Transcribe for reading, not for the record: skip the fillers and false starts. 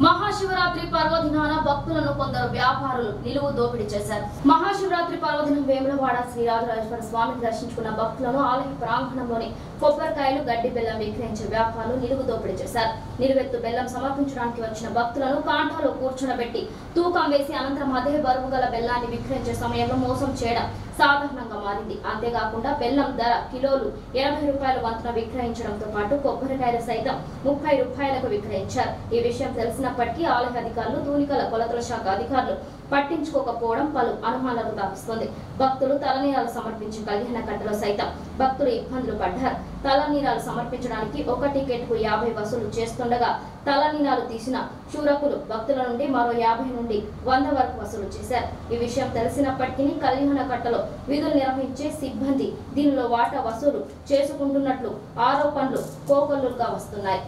మహాశివరాత్రి పర్వదినాన భక్తులను కొందరు వ్యాపారులు నిలువు దోపిడీ చేశారు. మహాశివరాత్రి పర్వదినం వేములవాడ శ్రీ రాజరాజేశ్వర స్వామిని దర్శించుకున్న భక్తులను ఆలయ ప్రాంగణంలోని కొబ్బరికాయలు, గడ్డి బెల్లం విక్రయించే వ్యాపారులు నిలువు దోపిడీ చేశారు. నిలువెత్తు బెల్లం సమర్పించడానికి వచ్చిన భక్తులను కాంటాలో కూర్చునబెట్టి తూకం వేసి అనంతరం అదే బరువు గల బెల్లాన్ని విక్రయించే సమయంలో మోసం చేయడం సాధారణంగా మారింది. అంతేకాకుండా బెల్లం ధర కిలోలు 80 రూపాయల వంతున విక్రయించడంతో పాటు కొబ్బరికాయలు సైతం 30 రూపాయలకు విక్రయించారు. ఈ విషయం తెలిసినప్పటికీ ఆలయ అధికారులు, తూనికల కొలతల శాఖ అధికారులు పట్టించుకోకపోవడం పలు అనుమానాలకు తావిస్తుంది. భక్తులు తలనీరాలు సమర్పించి కళ్యాణ కట్టలో సైతం భక్తులు ఇబ్బందులు పడ్డారు. తలనీరాలు సమర్పించడానికి ఒక టికెట్ కు 50 వసూలు చేస్తుండగా తలనీరాలు తీసిన శూరకులు భక్తుల నుండి మరో 50 నుండి 100 వరకు వసూలు చేశారు. ఈ విషయం తెలిసినప్పటికీ కళ్యాణ కట్టలో విధులు నిర్వహించే సిబ్బంది దీనిలో వాటా వసూలు చేసుకుంటున్నట్లు ఆరోపణలు కోకొల్లుగా వస్తున్నాయి.